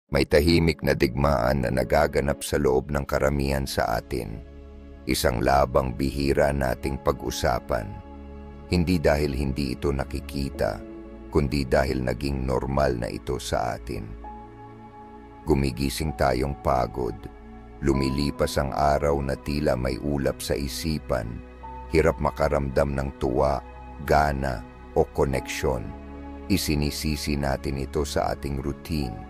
May tahimik na digmaan na nagaganap sa loob ng karamihan sa atin. Isang labang bihira nating pag-usapan. Hindi dahil hindi ito nakikita, kundi dahil naging normal na ito sa atin. Gumigising tayong pagod. Lumilipas ang araw na tila may ulap sa isipan. Hirap makaramdam ng tuwa, gana o koneksyon. Isinisisi natin ito sa ating routine,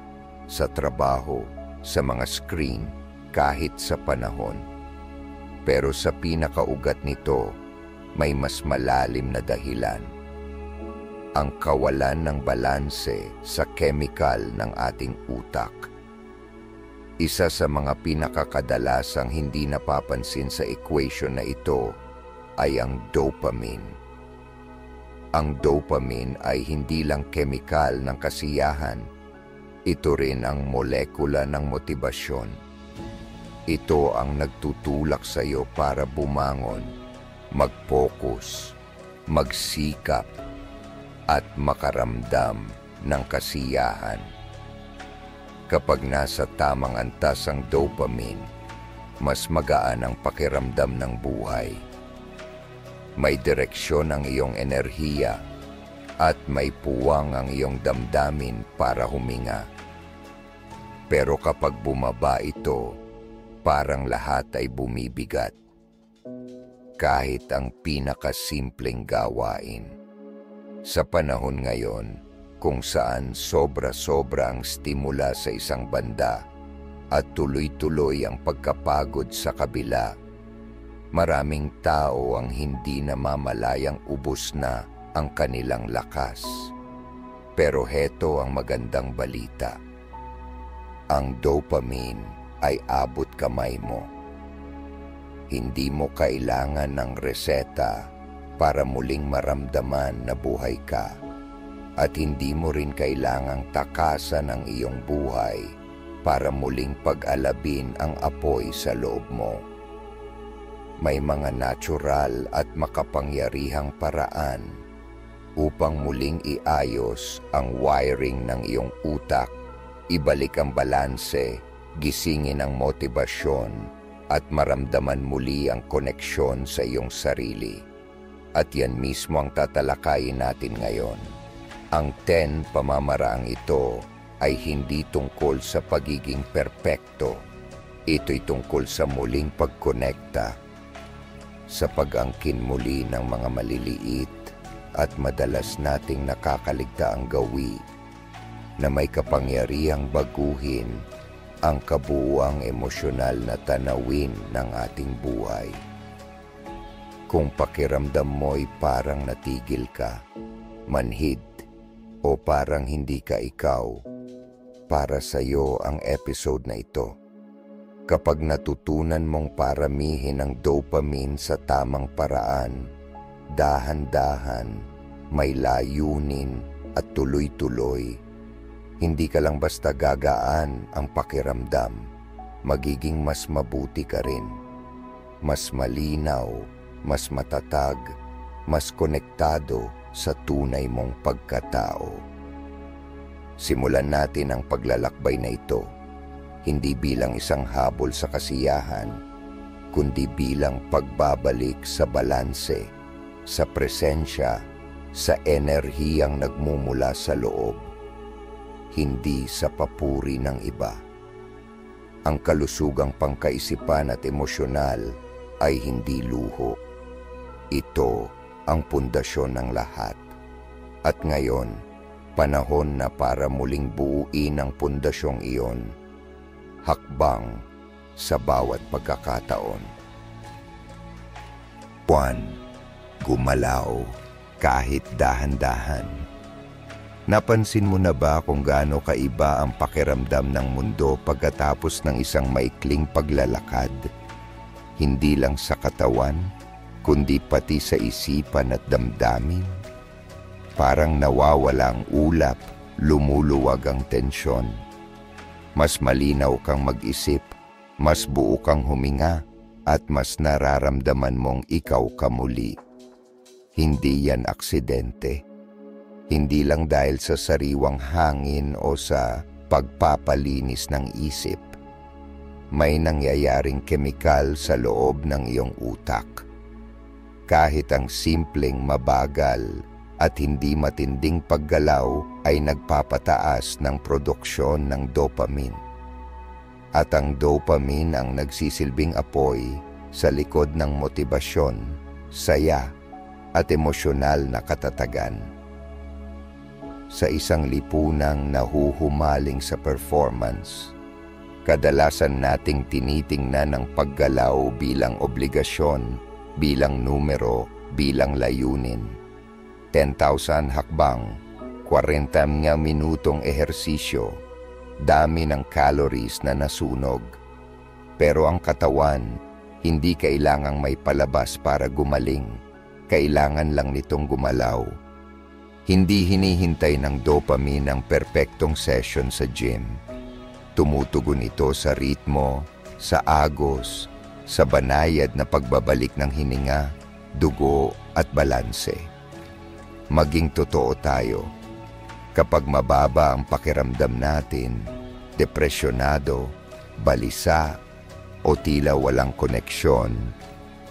sa trabaho, sa mga screen, kahit sa panahon. Pero sa pinakaugat nito, may mas malalim na dahilan. Ang kawalan ng balanse sa chemical ng ating utak. Isa sa mga pinakakadalasang hindi napapansin sa equation na ito ay ang dopamine. Ang dopamine ay hindi lang chemical ng kasiyahan, ito rin ang molekula ng motibasyon. Ito ang nagtutulak sa iyo para bumangon, mag-focus, magsikap, at makaramdam ng kasiyahan. Kapag nasa tamang antas ang dopamine, mas magaan ang pakiramdam ng buhay. May direksyon ang iyong enerhiya at may puwang ang iyong damdamin para huminga. Pero kapag bumaba ito, parang lahat ay bumibigat. Kahit ang pinakasimpleng gawain. Sa panahon ngayon, kung saan sobra-sobra ang stimula sa isang banda at tuloy-tuloy ang pagkapagod sa kabila, maraming tao ang hindi namamalayang ubos na ang kanilang lakas. Pero heto ang magandang balita. Ang dopamine ay abot kamay mo. Hindi mo kailangan ng reseta para muling maramdaman na buhay ka. At hindi mo rin kailangang takasan ang iyong buhay para muling pag-alabin ang apoy sa loob mo. May mga natural at makapangyarihang paraan upang muling iayos ang wiring ng iyong utak, ibalik ang balanse, gisingin ang motibasyon, at maramdaman muli ang koneksyon sa iyong sarili. At yan mismo ang tatalakayin natin ngayon. Ang 10 pamamaraang ito ay hindi tungkol sa pagiging perpekto. Ito'y tungkol sa muling pagkonekta, sa pag-angkin muli ng mga maliliit at madalas nating nakakaligtaang gawi na may kapangyarihang baguhin ang kabuuang emosyonal na tanawin ng ating buhay. Kung pakiramdam mo'y parang natigil ka, manhid, o parang hindi ka ikaw, para sa iyo ang episode na ito. Kapag natutunan mong paramihin ang dopamine sa tamang paraan, dahan-dahan, may layunin at tuloy-tuloy, hindi ka lang basta gagaan ang pakiramdam, magiging mas mabuti ka rin. Mas malinaw, mas matatag, mas konektado sa tunay mong pagkatao. Simulan natin ang paglalakbay na ito, hindi bilang isang habol sa kasiyahan, kundi bilang pagbabalik sa balanse, sa presensya, sa enerhiyang nagmumula sa loob, hindi sa papuri ng iba. Ang kalusugang pangkaisipan at emosyonal ay hindi luho. Ito ang pundasyon ng lahat. At ngayon, panahon na para muling buuin ang pundasyong iyon. Hakbang sa bawat pagkakataon. 1. Gumalaw kahit dahan-dahan. Napansin mo na ba kung gaano kaiba ang pakiramdam ng mundo pagkatapos ng isang maikling paglalakad? Hindi lang sa katawan, kundi pati sa isipan at damdamin. Parang nawawala ang ulap, lumuluwag ang tensyon. Mas malinaw kang mag-isip, mas buo kang huminga, at mas nararamdaman mong ikaw ka muli. Hindi yan aksidente. Hindi lang dahil sa sariwang hangin o sa pagpapalinis ng isip. May nangyayaring kemikal sa loob ng iyong utak. Kahit ang simpleng mabagal at hindi matinding paggalaw ay nagpapataas ng produksyon ng dopamine. At ang dopamine ang nagsisilbing apoy sa likod ng motibasyon, saya at emosyonal na katatagan. Sa isang lipunang nahuhumaling sa performance, kadalasan nating tinitingnan ang paggalaw bilang obligasyon, bilang numero, bilang layunin. 10,000 hakbang, 40 minutong ehersisyo, dami ng calories na nasunog. Pero ang katawan, hindi kailangang may palabas para gumaling. Kailangan lang nitong gumalaw. Hindi hinihintay ng dopamine ang perpektong session sa gym. Tumutugon ito sa ritmo, sa agos, sa banayad na pagbabalik ng hininga, dugo at balanse. Maging totoo tayo. Kapag mababa ang pakiramdam natin, depresyonado, balisa, o tila walang koneksyon,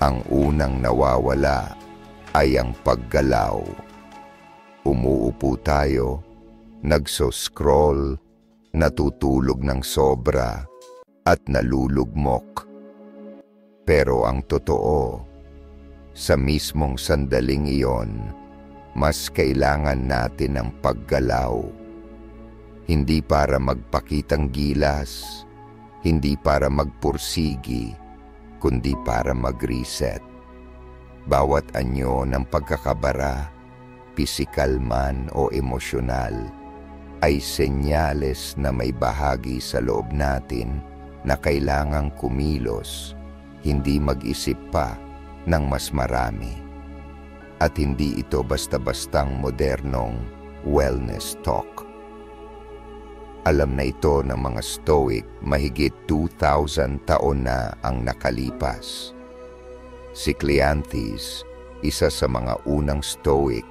ang unang nawawala ay ang paggalaw. Umuupo tayo, nagso-scroll, natutulog ng sobra, at nalulugmok. Pero ang totoo, sa mismong sandaling iyon, mas kailangan natin ang paggalaw. Hindi para magpakitang gilas, hindi para magpursigi, kundi para mag-reset. Bawat anyo ng pagkakabara, pisikal man o emosyonal, ay senyales na may bahagi sa loob natin na kailangang kumilos, hindi mag-isip pa ng mas marami. At hindi ito basta-bastang modernong wellness talk. Alam na ito ng mga Stoic mahigit 2,000 taon na ang nakalipas. Si Cleanthes, isa sa mga unang Stoic,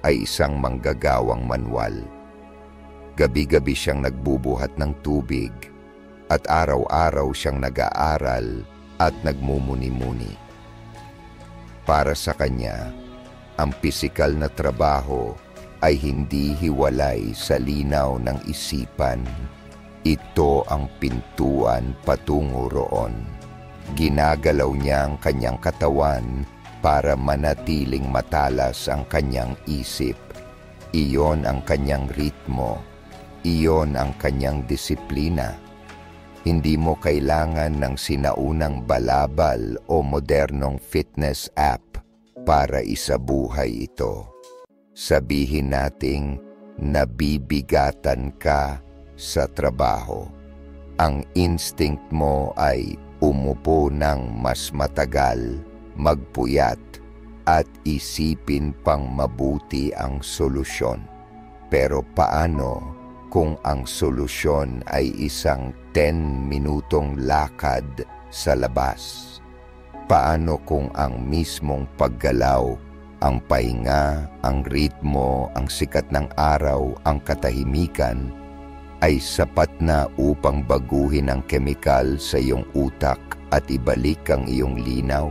ay isang manggagawang manwal. Gabi-gabi siyang nagbubuhat ng tubig at araw-araw siyang nag-aaral at nagmumuni-muni. Para sa kanya, ang pisikal na trabaho ay hindi hiwalay sa linaw ng isipan. Ito ang pintuan patungo roon. Ginagalaw niya ang kanyang katawan para manatiling matalas ang kanyang isip. Iyon ang kanyang ritmo. Iyon ang kanyang disiplina. Hindi mo kailangan ng sinaunang balabal o modernong fitness app para isabuhay ito. Sabihin nating nabibigatan ka sa trabaho. Ang instinct mo ay umupo ng mas matagal, magpuyat, at isipin pang mabuti ang solusyon. Pero paano kung ang solusyon ay isang 10 minutong lakad sa labas? Paano kung ang mismong paggalaw, ang pahinga, ang ritmo, ang sikat ng araw, ang katahimikan, ay sapat na upang baguhin ang kemikal sa iyong utak at ibalik ang iyong linaw?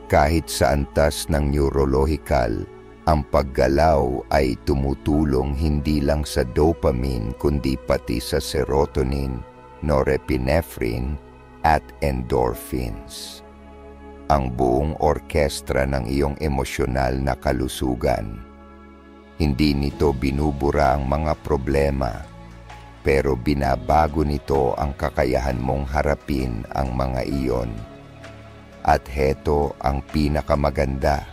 Kahit sa antas ng neurolohikal, ang paggalaw ay tumutulong hindi lang sa dopamine kundi pati sa serotonin, norepinephrine, at endorphins. Ang buong orkestra ng iyong emosyonal na kalusugan. Hindi nito binubura ang mga problema, pero binabago nito ang kakayahan mong harapin ang mga iyon. At heto ang pinakamaganda,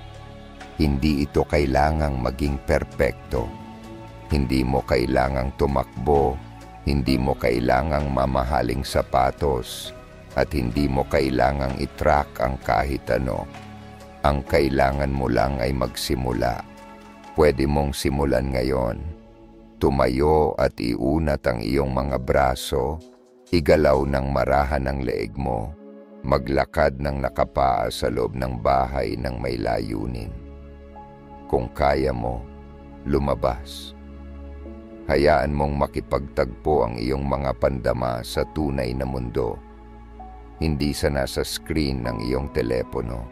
hindi ito kailangang maging perpekto. Hindi mo kailangang tumakbo, hindi mo kailangang mamahaling sapatos, at hindi mo kailangang itrack ang kahit ano. Ang kailangan mo lang ay magsimula. Pwede mong simulan ngayon. Tumayo at iunat ang iyong mga braso, igalaw ng marahan ang leeg mo, maglakad ng nakapaa sa loob ng bahay ng may layunin. Kung kaya mo, lumabas. Hayaan mong makipagtagpo ang iyong mga pandama sa tunay na mundo, hindi sa nasa screen ng iyong telepono.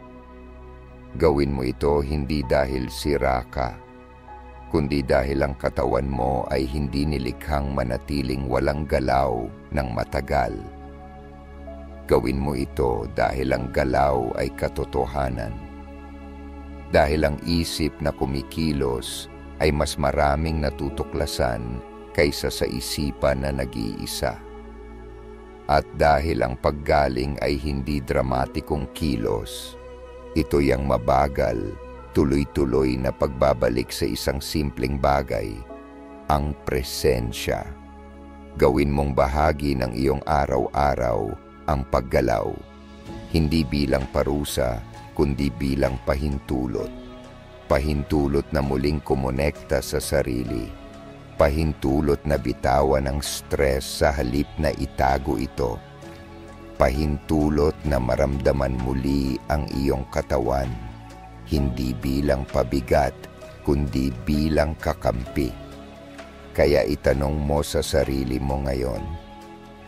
Gawin mo ito hindi dahil sira ka, kundi dahil ang katawan mo ay hindi nilikhang manatiling walang galaw ng matagal. Gawin mo ito dahil ang galaw ay katotohanan. Dahil ang isip na kumikilos ay mas maraming natutuklasan kaysa sa isipan na nag-iisa. At dahil ang paggaling ay hindi dramatikong kilos, ito'y ang mabagal, tuloy-tuloy na pagbabalik sa isang simpleng bagay, ang presensya. Gawin mong bahagi ng iyong araw-araw ang paggalaw, hindi bilang parusa, kundi bilang pahintulot. Pahintulot na muling kumonekta sa sarili. Pahintulot na bitawan ang stress sa halip na itago ito. Pahintulot na maramdaman muli ang iyong katawan, hindi bilang pabigat, kundi bilang kakampi. Kaya itanong mo sa sarili mo ngayon,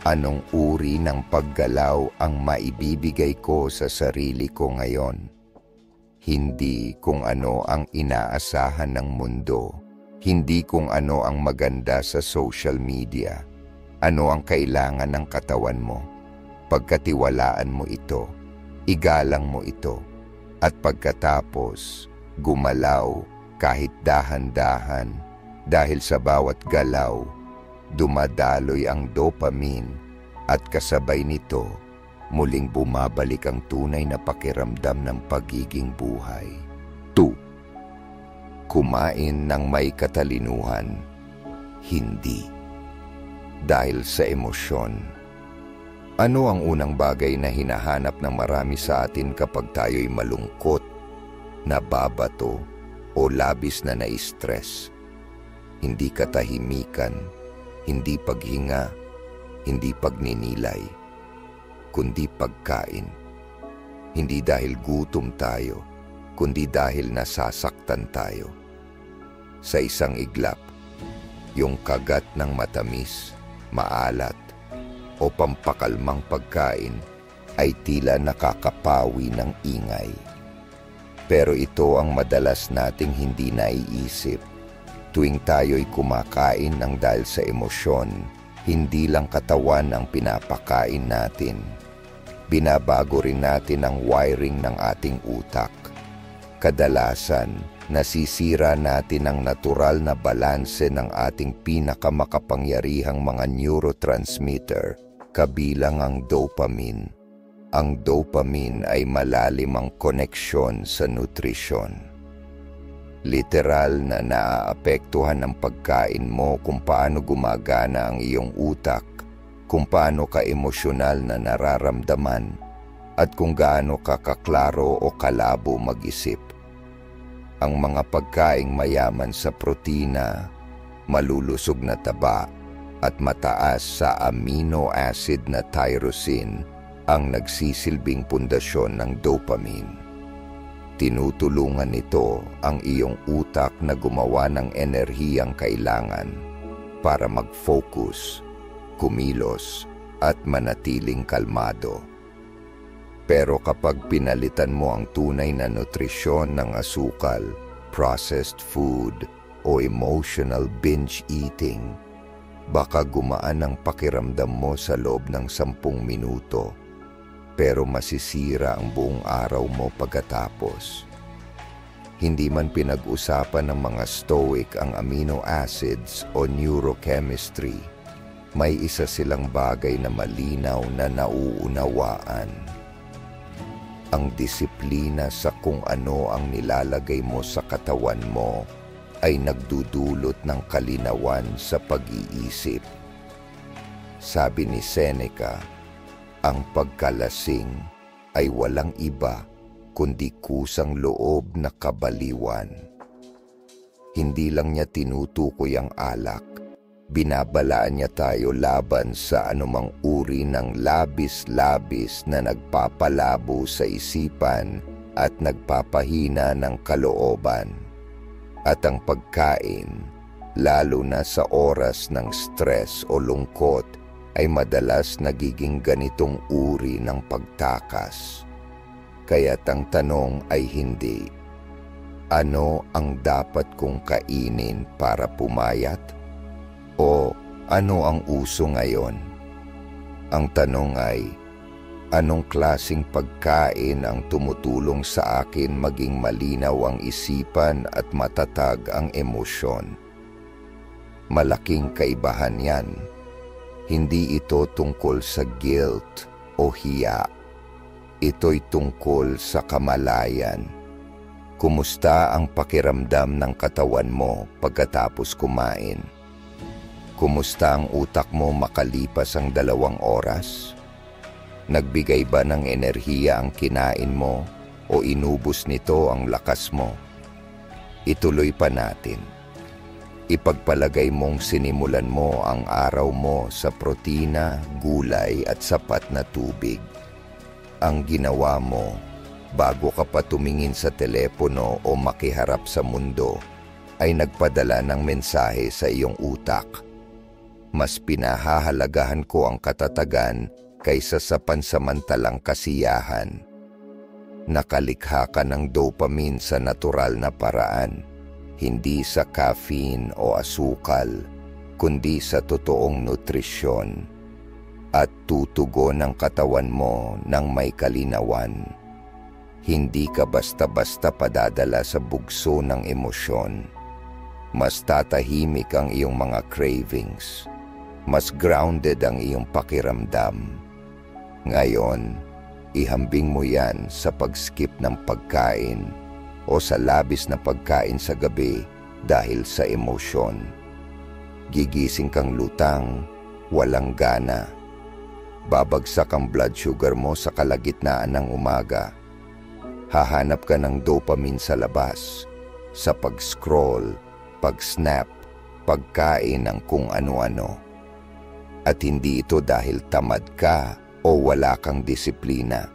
anong uri ng paggalaw ang maibibigay ko sa sarili ko ngayon? Hindi kung ano ang inaasahan ng mundo, hindi kung ano ang maganda sa social media, ano ang kailangan ng katawan mo. Pagkatiwalaan mo ito, igalang mo ito, at pagkatapos, gumalaw kahit dahan-dahan dahil sa bawat galaw, dumadaloy ang dopamine at kasabay nito, muling bumabalik ang tunay na pakiramdam ng pagiging buhay. 2. Kumain ng may katalinuhan, hindi dahil sa emosyon. Ano ang unang bagay na hinahanap ng marami sa atin kapag tayo'y malungkot, nababato, o labis na nai-stress? Hindi katahimikan, hindi paghinga, hindi pagninilay, kundi pagkain. Hindi dahil gutom tayo, kundi dahil nasasaktan tayo. Sa isang iglap, yung kagat ng matamis, maalat, o pampakalmang pagkain ay tila nakakapawi ng ingay. Pero ito ang madalas nating hindi naiisip. Tuwing tayo'y kumakain ng dahil sa emosyon, hindi lang katawan ang pinapakain natin. Binabago rin natin ang wiring ng ating utak. Kadalasan, nasisira natin ang natural na balanse ng ating pinakamakapangyarihang mga neurotransmitter, kabilang ang dopamine. Ang dopamine ay malalim ang koneksyon sa nutrisyon. Literal na naaapektuhan ng pagkain mo kung paano gumagana ang iyong utak, kung paano ka emosyonal na nararamdaman, at kung gaano ka kaklaro o kalabo mag-isip. Ang mga pagkaing mayaman sa protina, malulusog na taba, at mataas sa amino acid na tyrosine ang nagsisilbing pundasyon ng dopamine. Tinutulungan nito ang iyong utak na gumawa ng enerhiyang kailangan para mag-focus, kumilos, at manatiling kalmado. Pero kapag pinalitan mo ang tunay na nutrisyon ng asukal, processed food, o emotional binge eating, baka gumaan ang pakiramdam mo sa loob ng 10 minuto, pero masisira ang buong araw mo pagkatapos. Hindi man pinag-usapan ng mga Stoic ang amino acids o neurochemistry, may isa silang bagay na malinaw na nauunawaan. Ang disiplina sa kung ano ang nilalagay mo sa katawan mo ay nagdudulot ng kalinawan sa pag-iisip. Sabi ni Seneca, ang pagkalasing ay walang iba kundi kusang loob na kabaliwan. Hindi lang niya tinutukoy ang alak, binabalaan niya tayo laban sa anumang uri ng labis-labis na nagpapalabo sa isipan at nagpapahina ng kalooban. At ang pagkain, lalo na sa oras ng stress o lungkot, ay madalas nagiging ganitong uri ng pagtakas. Kaya't ang tanong ay hindi, ano ang dapat kong kainin para pumayat? O ano ang uso ngayon? Ang tanong ay, anong klaseng pagkain ang tumutulong sa akin maging malinaw ang isipan at matatag ang emosyon? Malaking kaibahan yan. Hindi ito tungkol sa guilt o hiya. Ito'y tungkol sa kamalayan. Kumusta ang pakiramdam ng katawan mo pagkatapos kumain? Kumusta ang utak mo makalipas ang 2 oras? Nagbigay ba ng enerhiya ang kinain mo o inubos nito ang lakas mo? Ituloy pa natin. Ipagpalagay mong sinimulan mo ang araw mo sa protina, gulay at sapat na tubig. Ang ginawa mo, bago ka pa tumingin sa telepono o makiharap sa mundo, ay nagpadala ng mensahe sa iyong utak. Mas pinahahalagahan ko ang katatagan kaysa sa pansamantalang kasiyahan. Nakalikha ka ng dopamine sa natural na paraan, hindi sa caffeine o asukal, kundi sa totoong nutrisyon. At tutugon ang katawan mo ng may kalinawan. Hindi ka basta-basta padadala sa bugso ng emosyon. Mas tatahimik ang iyong mga cravings. Mas grounded ang iyong pakiramdam. Ngayon, ihambing mo yan sa pag-skip ng pagkain o sa labis na pagkain sa gabi dahil sa emosyon. Gigising kang lutang, walang gana. Babagsak ang blood sugar mo sa kalagitnaan ng umaga. Hahanap ka ng dopamine sa labas, sa pag-scroll, pag-snap, pagkain ng kung ano-ano. At hindi ito dahil tamad ka o wala kang disiplina,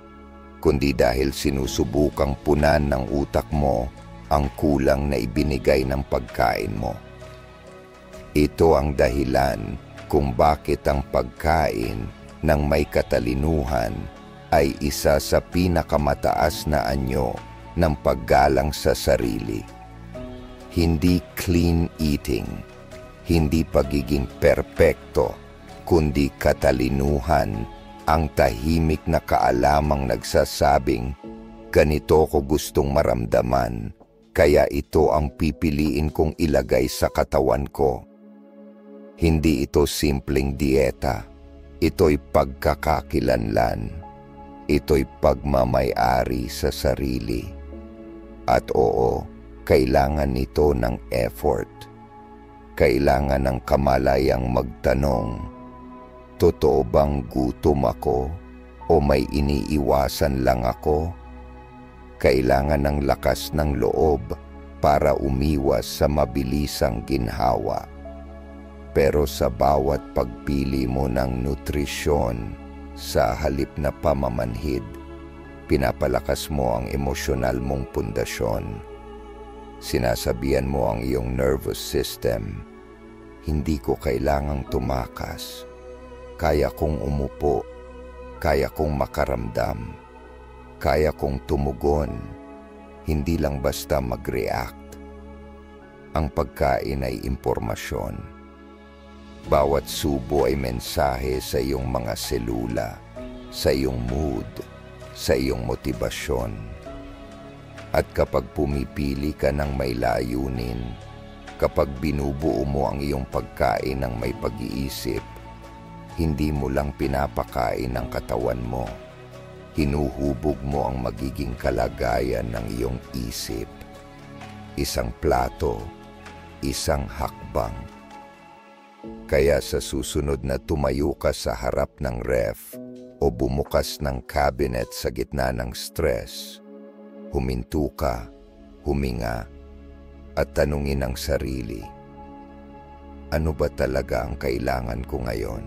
kundi dahil sinusubukang punan ng utak mo ang kulang na ibinigay ng pagkain mo. Ito ang dahilan kung bakit ang pagkain ng may katalinuhan ay isa sa pinakamataas na anyo ng paggalang sa sarili. Hindi clean eating, hindi pagiging perpekto, kundi katalinuhan ang tahimik na kaalamang nagsasabing, ganito ko gustong maramdaman, kaya ito ang pipiliin kong ilagay sa katawan ko. Hindi ito simpleng dieta, ito'y pagkakakilanlan, ito'y pagmamay-ari sa sarili. At oo, kailangan nito ng effort. Kailangan ng kamalayang magtanong, totoo bang gutom ako o may iniiwasan lang ako? Kailangan ng lakas ng loob para umiwas sa mabilisang ginhawa. Pero sa bawat pagpili mo ng nutrisyon sa halip na pamamanhid, pinapalakas mo ang emosyonal mong pundasyon. Sinasabihan mo ang iyong nervous system, hindi ko kailangang tumakas. Kaya kong umupo, kaya kong makaramdam, kaya kong tumugon, hindi lang basta mag-react. Ang pagkain ay impormasyon. Bawat subo ay mensahe sa iyong mga selula, sa iyong mood, sa iyong motibasyon. At kapag pumipili ka ng may layunin, kapag binubuo mo ang iyong pagkain ng may pag-iisip, hindi mo lang pinapakain ang katawan mo. Hinuhubog mo ang magiging kalagayan ng iyong isip. Isang plato, isang hakbang. Kaya sa susunod na tumayo ka sa harap ng ref o bumukas ng cabinet sa gitna ng stress, huminto ka, huminga, at tanungin ang sarili, ano ba talaga ang kailangan ko ngayon?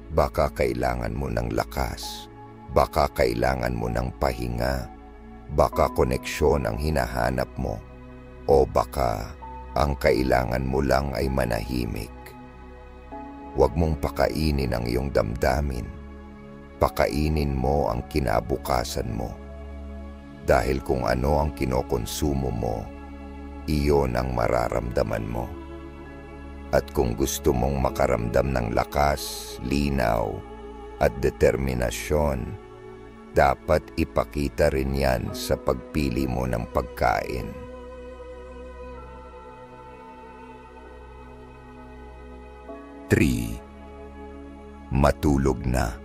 Baka kailangan mo ng lakas, baka kailangan mo ng pahinga, baka koneksyon ang hinahanap mo, o baka Ang kailangan mo lang ay manahimik. Huwag mong pakainin ang iyong damdamin. Pakainin mo ang kinabukasan mo. Dahil kung ano ang kinokonsumo mo, iyon ang mararamdaman mo. At kung gusto mong makaramdam ng lakas, linaw, at determinasyon, dapat ipakita rin yan sa pagpili mo ng pagkain. 3. Matulog na.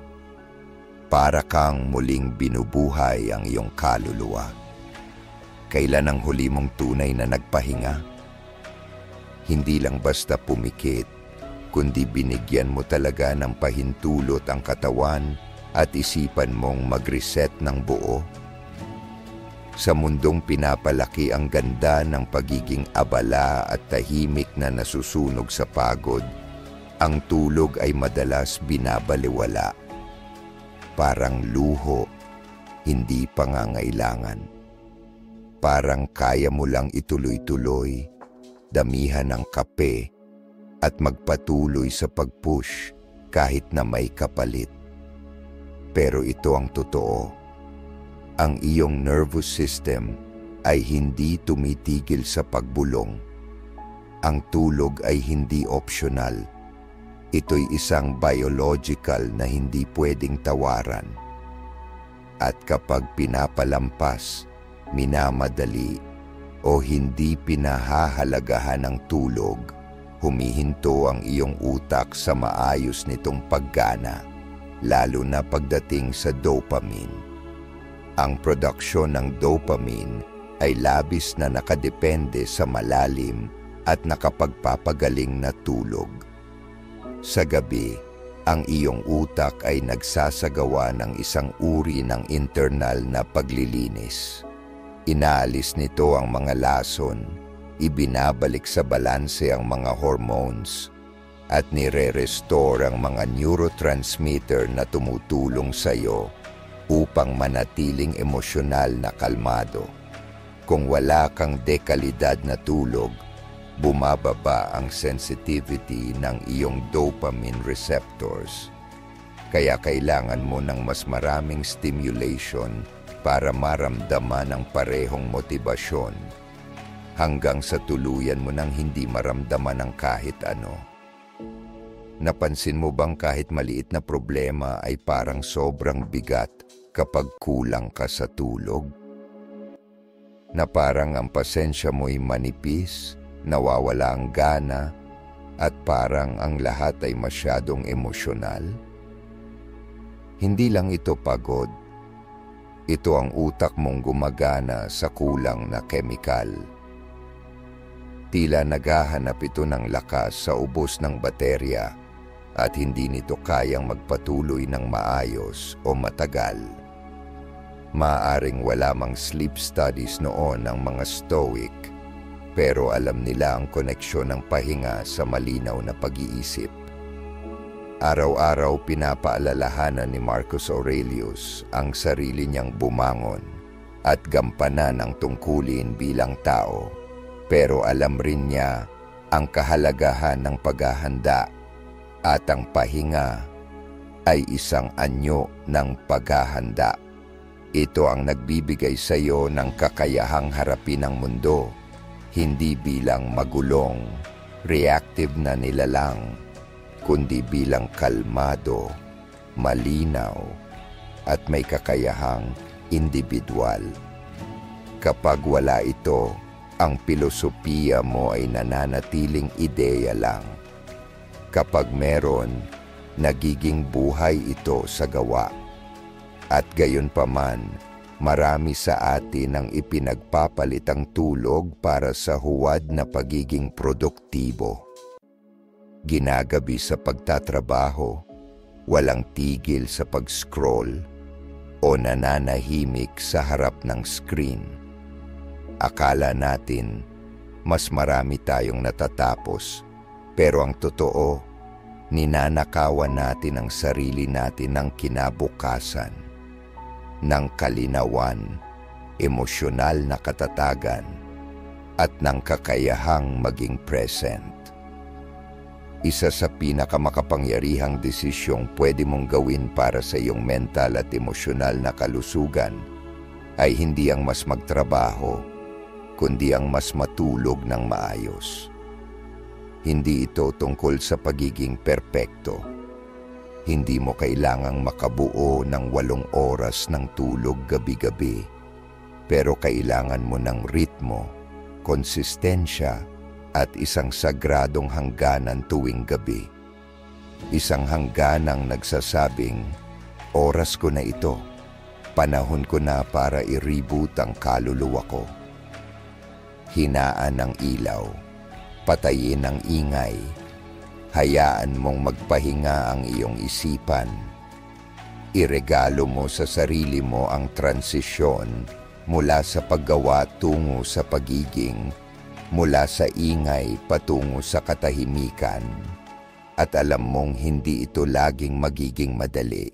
Para kang muling binubuhay ang iyong kaluluwa. Kailan ang huli mong tunay na nagpahinga? Hindi lang basta pumikit, kundi binigyan mo talaga ng pahintulot ang katawan at isipan mong mag-reset ng buo. Sa mundong pinapalaki ang ganda ng pagiging abala at tahimik na nasusunog sa pagod, ang tulog ay madalas binabaliwala. Parang luho, hindi pangangailangan. Parang kaya mo lang ituloy-tuloy, damihan ng kape, at magpatuloy sa pag-push kahit na may kapalit. Pero ito ang totoo. Ang iyong nervous system ay hindi tumitigil sa pagbulong. Ang tulog ay hindi optional. Ito'y isang biological na hindi pwedeng tawaran. At kapag pinapalampas, minamadali, o hindi pinahahalagahan ng tulog, humihinto ang iyong utak sa maayos nitong paggana, lalo na pagdating sa dopamine. Ang produksyon ng dopamine ay labis na nakadepende sa malalim at nakapagpapagaling na tulog. Sa gabi, ang iyong utak ay nagsasagawa ng isang uri ng internal na paglilinis. Inaalis nito ang mga lason, ibinabalik sa balanse ang mga hormones, at nire-restore ang mga neurotransmitter na tumutulong sa iyo upang manatiling emosyonal na kalmado. Kung wala kang dekalidad na tulog, bumababa ang sensitivity ng iyong dopamine receptors. Kaya kailangan mo ng mas maraming stimulation para maramdaman ang parehong motibasyon, hanggang sa tuluyan mo nang hindi maramdaman ang kahit ano. Napansin mo bang kahit maliit na problema ay parang sobrang bigat kapag kulang ka sa tulog? Na parang ang pasensya mo'y manipis, nawawala ang gana, at parang ang lahat ay masyadong emosyonal? Hindi lang ito pagod. Ito ang utak mong gumagana sa kulang na kemikal. Tila naghahanap ito ng lakas sa ubos ng baterya at hindi nito kayang magpatuloy ng maayos o matagal. Maaaring wala mang sleep studies noon ng mga Stoic, pero alam nila ang koneksyon ng pahinga sa malinaw na pag-iisip. Araw-araw pinapaalalahanan ni Marcus Aurelius ang sarili niyang bumangon at gampanan ang tungkulin bilang tao, pero alam rin niya ang kahalagahan ng paghahanda, at ang pahinga ay isang anyo ng paghahanda. Ito ang nagbibigay sa iyo ng kakayahang harapin ang mundo, hindi bilang magulong, reactive na nilalang, kundi bilang kalmado, malinaw, at may kakayahang individual. Kapag wala ito, ang filosofiya mo ay nananatiling ideya lang. Kapag meron, nagiging buhay ito sa gawa. At gayon paman, marami sa atin ang ipinagpapalit ang tulog para sa huwad na pagiging produktibo. Ginagabi sa pagtatrabaho, walang tigil sa pag-scroll, o nananahimik sa harap ng screen. Akala natin, mas marami tayong natatapos, pero ang totoo, ninanakawan natin ang sarili natin ng kinabukasan, ng kalinawan, emosyonal na katatagan, at ng kakayahang maging present. Isa sa pinakamakapangyarihang desisyong pwede mong gawin para sa iyong mental at emosyonal na kalusugan ay hindi ang mas magtrabaho, kundi ang mas matulog ng maayos. Hindi ito tungkol sa pagiging perpekto. Hindi mo kailangang makabuo ng 8 oras ng tulog gabi-gabi, pero kailangan mo ng ritmo, konsistensya, at isang sagradong hangganan tuwing gabi. Isang hangganang nagsasabing, oras ko na ito, panahon ko na para i-reboot ang kaluluwa ko. Hinaan ang ilaw, patayin ang ingay, hayaan mong magpahinga ang iyong isipan. Iregalo mo sa sarili mo ang transisyon mula sa paggawa tungo sa pagiging, mula sa ingay patungo sa katahimikan, at alam mong hindi ito laging magiging madali.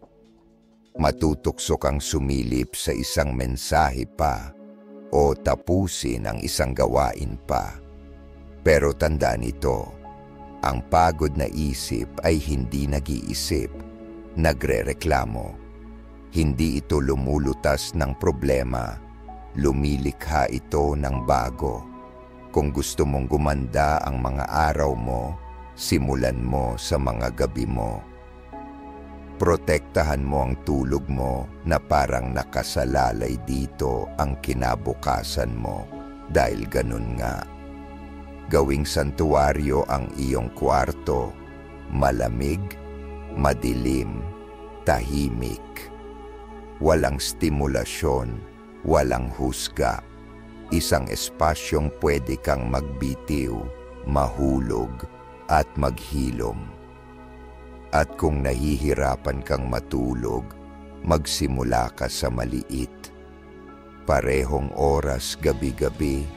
Matutuksok kang sumilip sa isang mensahe pa o tapusin ang isang gawain pa. Pero tandaan ito, ang pagod na isip ay hindi nag-iisip, nagrereklamo. Hindi ito lumulutas ng problema, lumilikha ito ng bago. Kung gusto mong gumanda ang mga araw mo, simulan mo sa mga gabi mo. Protektahan mo ang tulog mo na parang nakasalalay dito ang kinabukasan mo dahil ganun nga. Gawing santuwaryo ang iyong kwarto, malamig, madilim, tahimik. Walang stimulasyon, walang husga. Isang espasyong pwede kang magbitiw, mahulog, at maghilom. At kung nahihirapan kang matulog, magsimula ka sa maliit. Parehong oras gabi-gabi,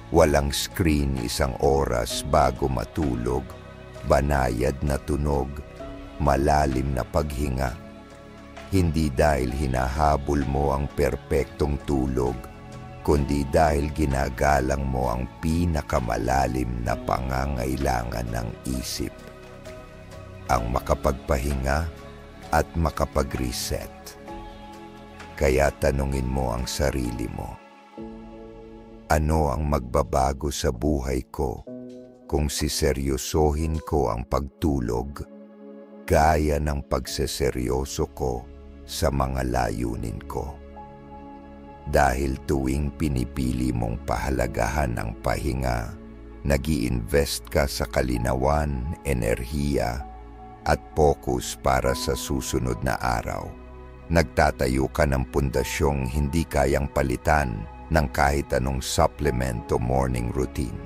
walang screen 1 oras bago matulog, banayad na tunog, malalim na paghinga. Hindi dahil hinahabol mo ang perpektong tulog, kundi dahil ginagalang mo ang pinakamalalim na pangangailangan ng isip. Ang makapagpahinga at makapag-reset. Kaya tanungin mo ang sarili mo, ano ang magbabago sa buhay ko kung siseryosohin ko ang pagtulog gaya ng pagseseryoso ko sa mga layunin ko? Dahil tuwing pinipili mong pahalagahan ang pahinga, nag-i-invest ka sa kalinawan, enerhiya, at focus para sa susunod na araw. Nagtatayo ka ng pundasyong hindi kayang palitan ng kahit anong supplement o morning routine.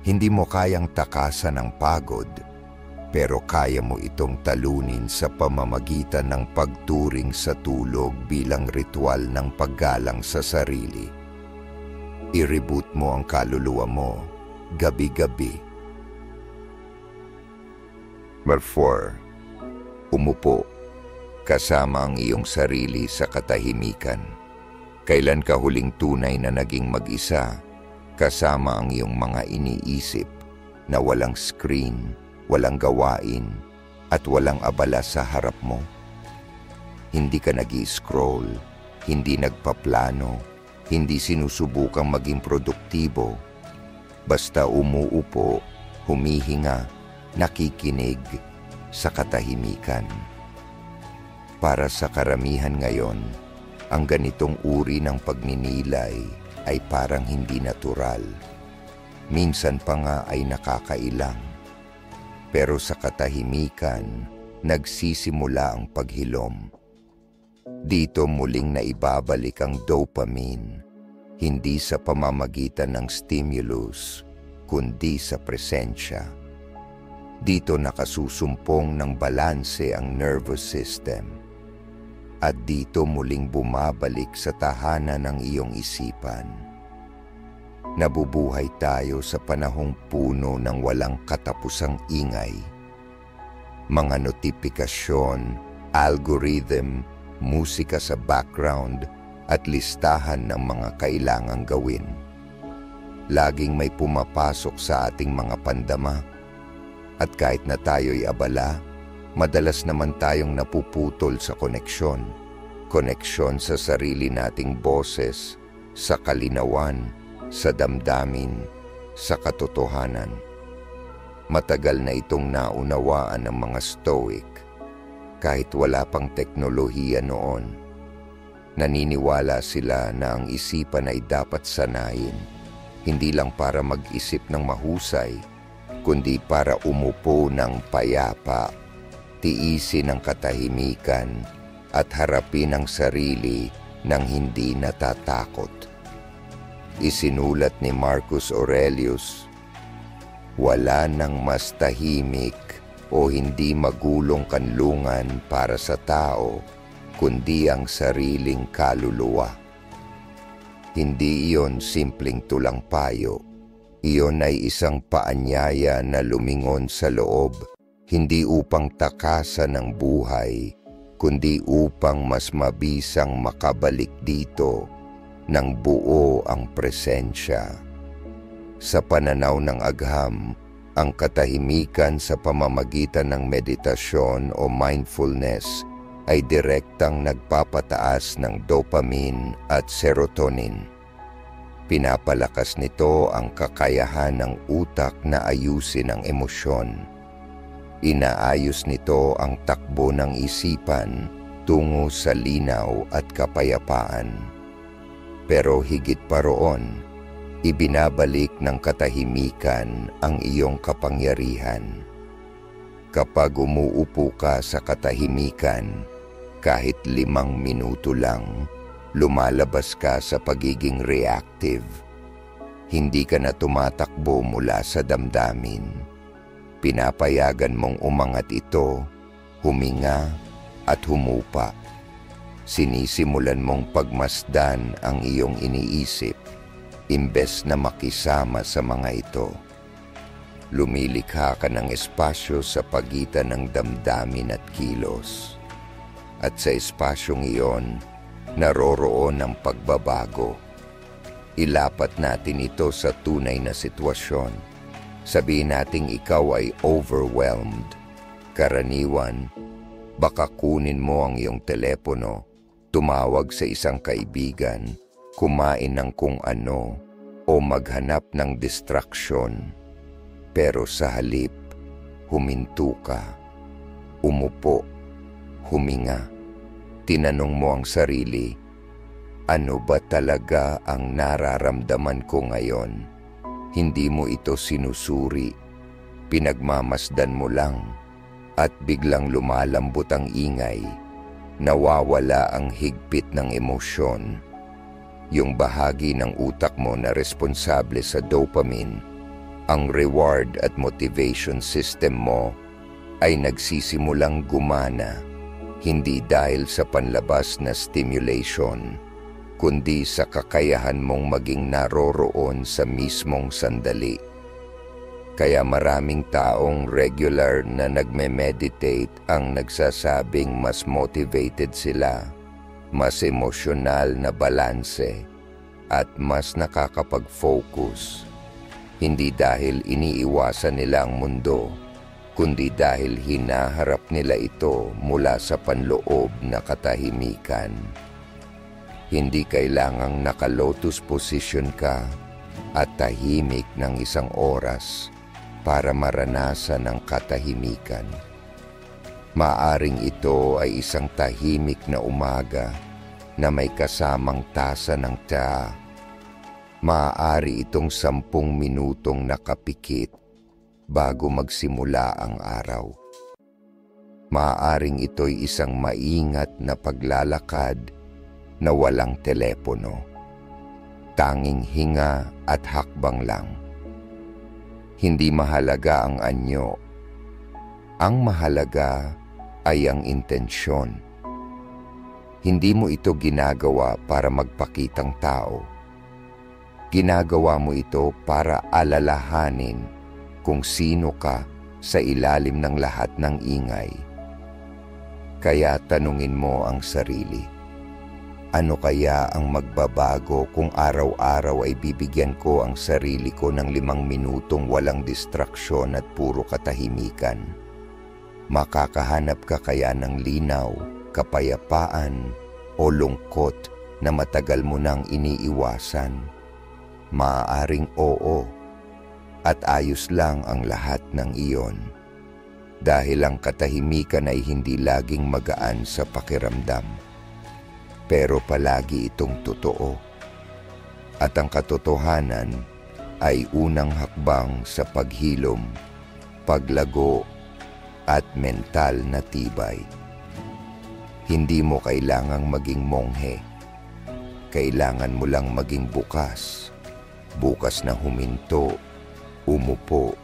Hindi mo kayang takasan ang pagod, pero kaya mo itong talunin sa pamamagitan ng pagturing sa tulog bilang ritual ng paggalang sa sarili. I-reboot mo ang kaluluwa mo, gabi-gabi. Number 4. Umupo, kasama ang iyong sarili sa katahimikan. Kailan ka huling tunay na naging mag-isa, kasama ang iyong mga iniisip na walang screen, walang gawain, at walang abala sa harap mo? Hindi ka nag-i-scroll, hindi nagpaplano, hindi sinusubukang maging produktibo. Basta umuupo, humihinga, nakikinig sa katahimikan. Para sa karamihan ngayon, ang ganitong uri ng pagninilay ay parang hindi natural. Minsan pa nga ay nakakailang. Pero sa katahimikan, nagsisimula ang paghilom. Dito muling naibabalik ang dopamine, hindi sa pamamagitan ng stimulus, kundi sa presensya. Dito nakasusumpong ng balanse ang nervous system. At dito muling bumabalik sa tahanan ng iyong isipan. Nabubuhay tayo sa panahong puno ng walang katapusang ingay. Mga notifikasyon, algorithm, musika sa background, at listahan ng mga kailangang gawin. laging may pumapasok sa ating mga pandama. At kahit na tayo'y abala, madalas naman tayong napuputol sa koneksyon. Koneksyon sa sarili nating boses, sa kalinawan, sa damdamin, sa katotohanan. Matagal na itong naunawaan ng mga Stoic, kahit wala pang teknolohiya noon. Naniniwala sila na ang isipan ay dapat sanayin, hindi lang para mag-isip ng mahusay, kundi para umupo ng payapa, tiisin ang katahimikan, at harapin ang sarili ng hindi natatakot. Isinulat ni Marcus Aurelius, "Wala nang mas tahimik o hindi magulong kanlungan para sa tao, kundi ang sariling kaluluwa." Hindi iyon simpleng tulang payo. Iyon ay isang paanyaya na lumingon sa loob, hindi upang takasan ang buhay, kundi upang mas mabisang makabalik dito ng buo ang presensya. Sa pananaw ng agham, ang katahimikan sa pamamagitan ng meditasyon o mindfulness ay direktang nagpapataas ng dopamine at serotonin. Pinapalakas nito ang kakayahan ng utak na ayusin ang emosyon. Inaayos nito ang takbo ng isipan tungo sa linaw at kapayapaan. Pero higit pa roon, ibinabalik ng katahimikan ang iyong kapangyarihan. Kapag umuupo ka sa katahimikan, kahit 5 minuto lang, lumalabas ka sa pagiging reactive. Hindi ka na tumatakbo mula sa damdamin. Pinapayagan mong umangat ito, huminga at humupa. Sinisimulan mong pagmasdan ang iyong iniisip, imbes na makisama sa mga ito. Lumilikha ka ng espasyo sa pagitan ng damdamin at kilos. At sa espasyong iyon, naroroon ang pagbabago. Ilapat natin ito sa tunay na sitwasyon. Sabihin nating ikaw ay overwhelmed. Karaniwan, baka kunin mo ang iyong telepono, tumawag sa isang kaibigan, kumain ng kung ano, o maghanap ng distraksyon. Pero sa halip, huminto ka, umupo, huminga. Tinanong mo ang sarili, ano ba talaga ang nararamdaman ko ngayon? Hindi mo ito sinusuri, pinagmamasdan mo lang, at biglang lumalambot ang ingay, nawawala ang higpit ng emosyon. Yung bahagi ng utak mo na responsable sa dopamine, ang reward at motivation system mo, ay nagsisimulang gumana, hindi dahil sa panlabas na stimulation, kundi sa kakayahan mong maging naroroon sa mismong sandali. Kaya maraming taong regular na nagme-meditate ang nagsasabing mas motivated sila, mas emosyonal na balanse, at mas nakakapag-focus. Hindi dahil iniiwasan nila ang mundo, kundi dahil hinaharap nila ito mula sa panloob na katahimikan. Hindi kailangang naka-lotus position ka at tahimik ng 1 oras para maranasan ang katahimikan. Maaring ito ay isang tahimik na umaga na may kasamang tasa ng tsaa. Maaari itong 10 minutong nakapikit bago magsimula ang araw. Maaaring ito'y isang maingat na paglalakad na walang telepono. Tanging hinga at hakbang lang. Hindi mahalaga ang anyo. Ang mahalaga ay ang intensyon. Hindi mo ito ginagawa para magpakitang tao. Ginagawa mo ito para alalahanin kung sino ka sa ilalim ng lahat ng ingay. Kaya tanungin mo ang sarili, Ano kaya ang magbabago kung araw-araw ay bibigyan ko ang sarili ko ng 5 minutong walang distraksyon at puro katahimikan? Makakahanap ka kaya ng linaw, kapayapaan o lungkot na matagal mo nang iniiwasan? Maaaring oo, at ayos lang ang lahat ng iyon. Dahil ang katahimikan ay hindi laging magaan sa pakiramdam. Pero palagi itong totoo. At ang katotohanan ay unang hakbang sa paghilom, paglago, at mental na tibay. Hindi mo kailangang maging monghe. Kailangan mo lang maging bukas. Bukas na huminto, umupo,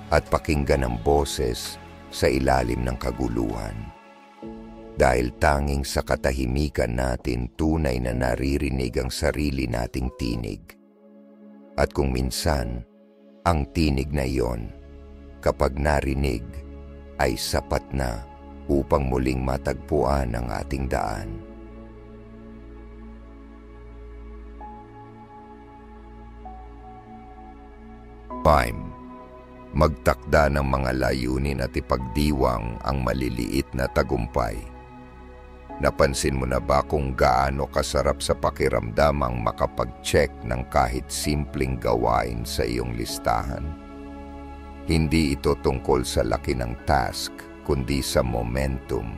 at pakinggan ang boses sa ilalim ng kaguluhan. Dahil tanging sa katahimikan natin tunay na naririnig ang sarili nating tinig. At kung minsan, ang tinig na iyon, kapag narinig, ay sapat na upang muling matagpuan ang ating daan. Magtakda ng mga layunin at ipagdiwang ang maliliit na tagumpay. Napansin mo na ba kung gaano kasarap sa pakiramdam ang makapag-check ng kahit simpleng gawain sa iyong listahan? Hindi ito tungkol sa laki ng task, kundi sa momentum,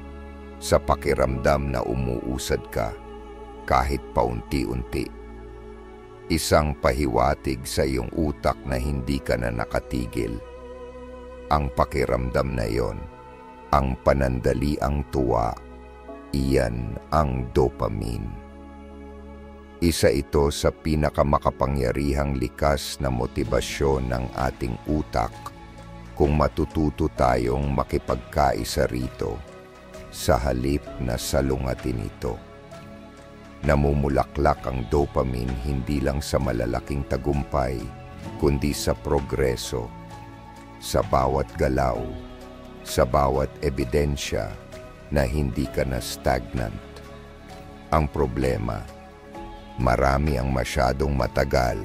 sa pakiramdam na umuusad ka, kahit paunti-unti. Isang pahiwatig sa iyong utak na hindi ka na nakatigil. Ang pakiramdam na iyon, ang panandaliang tuwa, iyan ang dopamine. Isa ito sa pinakamakapangyarihang likas na motibasyon ng ating utak kung matututo tayong makipagkaisa rito sa halip na salungatin ito. Namumulaklak ang dopamine hindi lang sa malalaking tagumpay, kundi sa progreso, sa bawat galaw, sa bawat ebidensya na hindi ka na stagnant. Ang problema, marami ang masyadong matagal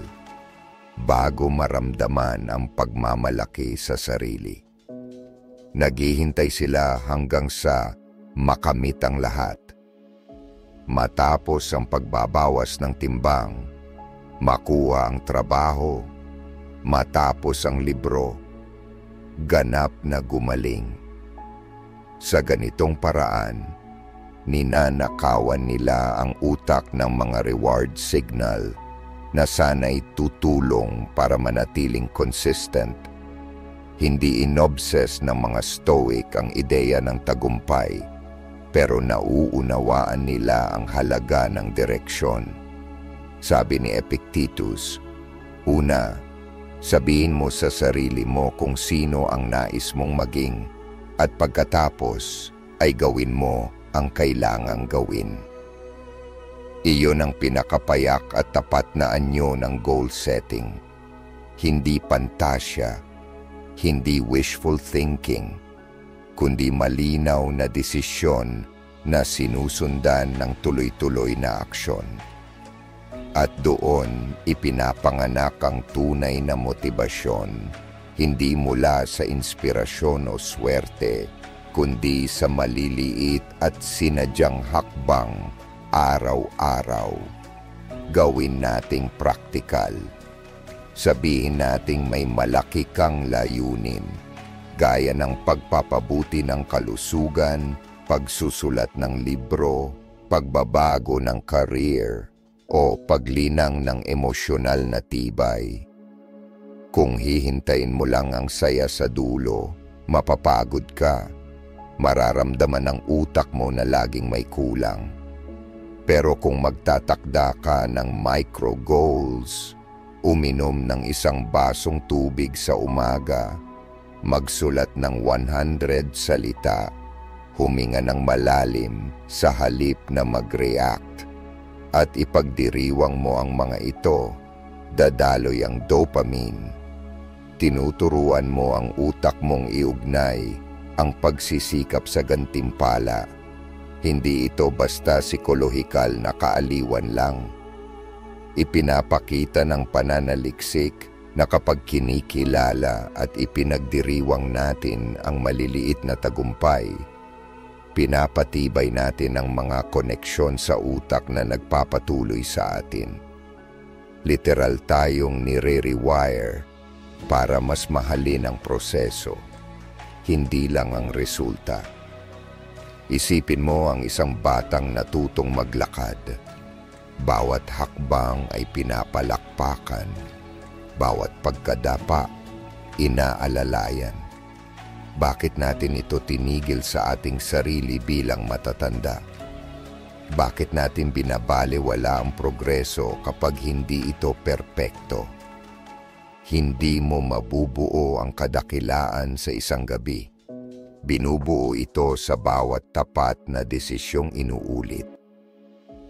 bago maramdaman ang pagmamalaki sa sarili. Naghihintay sila hanggang sa makamit ang lahat. Matapos ang pagbabawas ng timbang, makuha ang trabaho, matapos ang libro, ganap na gumaling. Sa ganitong paraan, ninanakawan nila ang utak ng mga reward signal na sana'y tutulong para manatiling consistent. Hindi inobses ng mga stoic ang ideya ng tagumpay, pero nauunawaan nila ang halaga ng direksyon. Sabi ni Epictetus, una, sabihin mo sa sarili mo kung sino ang nais mong maging, at pagkatapos ay gawin mo ang kailangang gawin. Iyon ang pinakapayak at tapat na anyo ng goal setting. Hindi pantasya, hindi wishful thinking, kundi malinaw na desisyon na sinusundan ng tuloy-tuloy na aksyon. At doon ipinapanganak ang tunay na motibasyon, hindi mula sa inspirasyon o swerte, kundi sa maliliit at sinadyang hakbang araw-araw. Gawin nating praktikal. Sabihin nating may malaki kang layunin, gaya ng pagpapabuti ng kalusugan, pagsusulat ng libro, pagbabago ng career, o paglinang ng emosyonal na tibay. Kung hihintayin mo lang ang saya sa dulo, mapapagod ka. Mararamdaman ng utak mo na laging may kulang. Pero kung magtatakda ka ng micro goals, uminom ng 1 basong tubig sa umaga, magsulat ng 100 salita, huminga ng malalim sa halip na mag-react, at ipagdiriwang mo ang mga ito, dadaloy ang dopamine. Tinuturuan mo ang utak mong iugnay ang pagsisikap sa gantimpala, Hindi ito basta psikolohikal na kaaliwan lang. Ipinapakita ng pananaliksik na kapag kinikilala at ipinagdiriwang natin ang maliliit na tagumpay, pinapatibay natin ang mga koneksyon sa utak na nagpapatuloy sa atin. Literal tayong nire-rewire para mas mahalin ang proseso, hindi lang ang resulta. Isipin mo ang isang batang natutong maglakad. Bawat hakbang ay pinapalakpakan. Bawat pagkadapa, inaalalayan. Bakit natin ito tinigil sa ating sarili bilang matatanda? Bakit natin binabalewala ang progreso kapag hindi ito perpekto? Hindi mo mabubuo ang kadakilaan sa isang gabi. Binubuo ito sa bawat tapat na desisyong inuulit.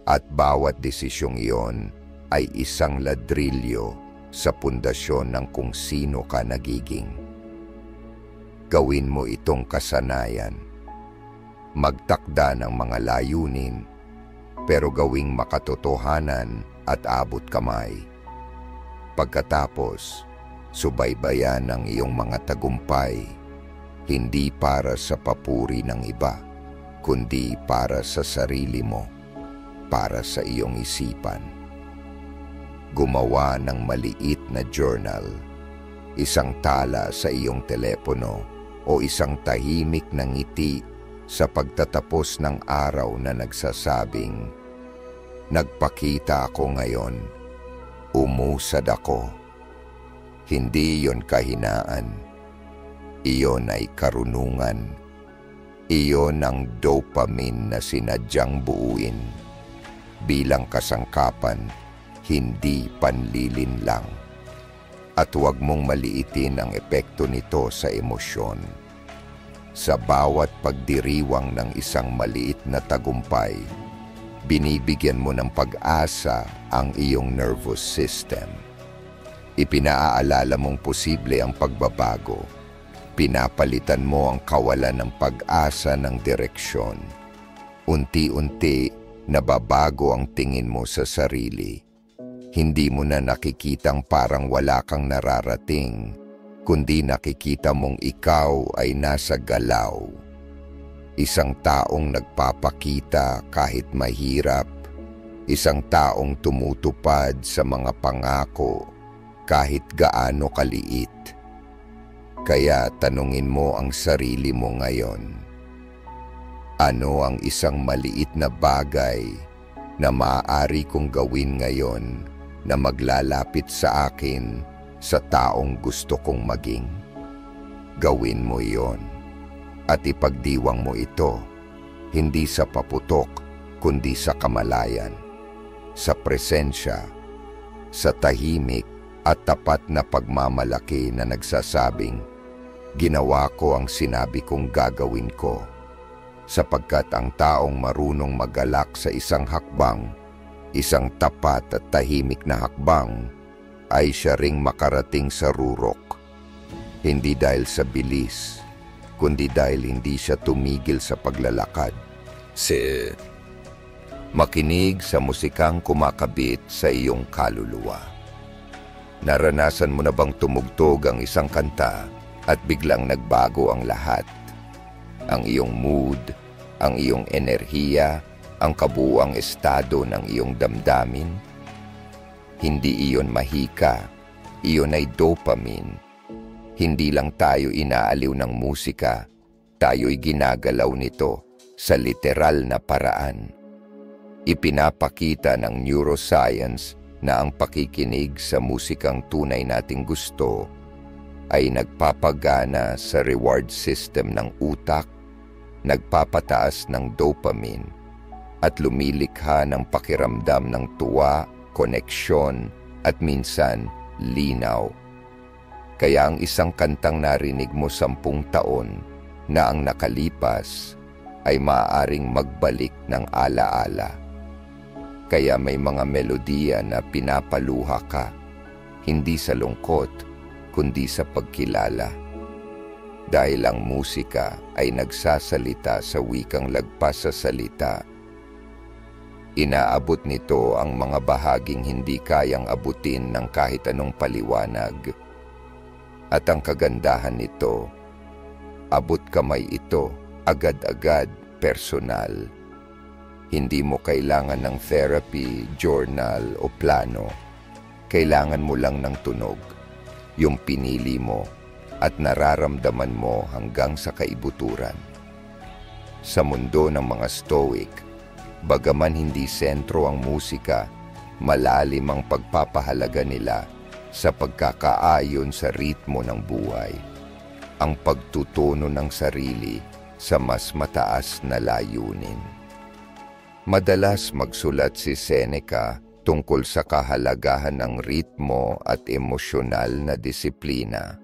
At bawat desisyong iyon ay isang ladrilyo sa pundasyon ng kung sino ka nagiging. Gawin mo itong kasanayan. Magtakda ng mga layunin, pero gawing makatotohanan at abot kamay. Pagkatapos, subaybayan ang iyong mga tagumpay, hindi para sa papuri ng iba, kundi para sa sarili mo, para sa iyong isipan. Gumawa ng maliit na journal, isang tala sa iyong telepono o isang tahimik na ngiti sa pagtatapos ng araw na nagsasabing, "Nagpakita ako ngayon, umusad ako." Hindi yon kahinaan. Iyon ay karunungan. Iyon ang dopamine na sinadyang buuin bilang kasangkapan, hindi panlilin lang. At huwag mong maliitin ang epekto nito sa emosyon. Sa bawat pagdiriwang ng isang maliit na tagumpay, binibigyan mo ng pag-asa ang iyong nervous system. Ipinaaalala mong posible ang pagbabago. Pinapalitan mo ang kawalan ng pag-asa ng direksyon. Unti-unti, nababago ang tingin mo sa sarili. Hindi mo na nakikitang parang wala kang nararating, kundi nakikita mong ikaw ay nasa galaw. Isang taong nagpapakita kahit mahirap. Isang taong tumutupad sa mga pangako kahit gaano kaliit. Kaya tanungin mo ang sarili mo ngayon. Ano ang isang maliit na bagay na maaari kong gawin ngayon na maglalapit sa akin sa taong gusto kong maging? Gawin mo iyon at ipagdiwang mo ito, hindi sa paputok kundi sa kamalayan, sa presensya, sa tahimik at tapat na pagmamalaki na nagsasabing, "Ginawa ko ang sinabi kong gagawin ko," sapagkat ang taong marunong magalak sa isang hakbang, isang tapat at tahimik na hakbang, ay siya ring makarating sa rurok. Hindi dahil sa bilis, kundi dahil hindi siya tumigil sa paglalakad. Makinig sa musikang kumakabit sa iyong kaluluwa. Naranasan mo na bang tumugtog ang isang kanta at biglang nagbago ang lahat? Ang iyong mood, ang iyong enerhiya, ang kabuuang estado ng iyong damdamin? Hindi iyon mahika, iyon ay dopamine. Hindi lang tayo inaaliw ng musika, tayo'y ginagalaw nito sa literal na paraan. Ipinapakita ng neuroscience na ang pakikinig sa musikang tunay nating gusto ay nagpapagana sa reward system ng utak, nagpapataas ng dopamine, at lumilikha ng pakiramdam ng tuwa, koneksyon, at minsan linaw. Kaya ang isang kantang narinig mo 10 taon na ang nakalipas ay maaaring magbalik ng alaala. Kaya may mga melodiya na pinapaluha ka, hindi sa lungkot, kundi sa pagkilala. Dahil ang musika ay nagsasalita sa wikang lagpas sa salita. Inaabot nito ang mga bahaging hindi kayang abutin ng kahit anong paliwanag. At ang kagandahan nito, abot kamay ito, agad-agad, personal. Hindi mo kailangan ng therapy, journal o plano. Kailangan mo lang ng tunog, yung pinili mo at nararamdaman mo hanggang sa kaibuturan. Sa mundo ng mga Stoic, bagaman hindi sentro ang musika, malalim ang pagpapahalaga nila sa pagkakaayon sa ritmo ng buhay. Ang pagtutuno ng sarili sa mas mataas na layunin. Madalas magsulat si Seneca tungkol sa kahalagahan ng ritmo at emosyonal na disiplina.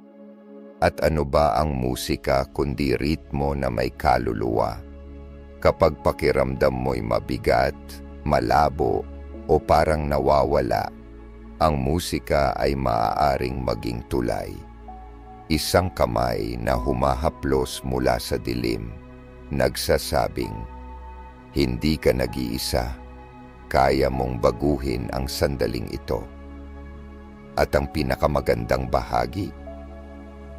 At ano ba ang musika kundi ritmo na may kaluluwa? Kapag pakiramdam mo'y mabigat, malabo o parang nawawala, ang musika ay maaaring maging tulay. Isang kamay na humahaplos mula sa dilim, nagsasabing, hindi ka nag-iisa, kaya mong baguhin ang sandaling ito. At ang pinakamagandang bahagi,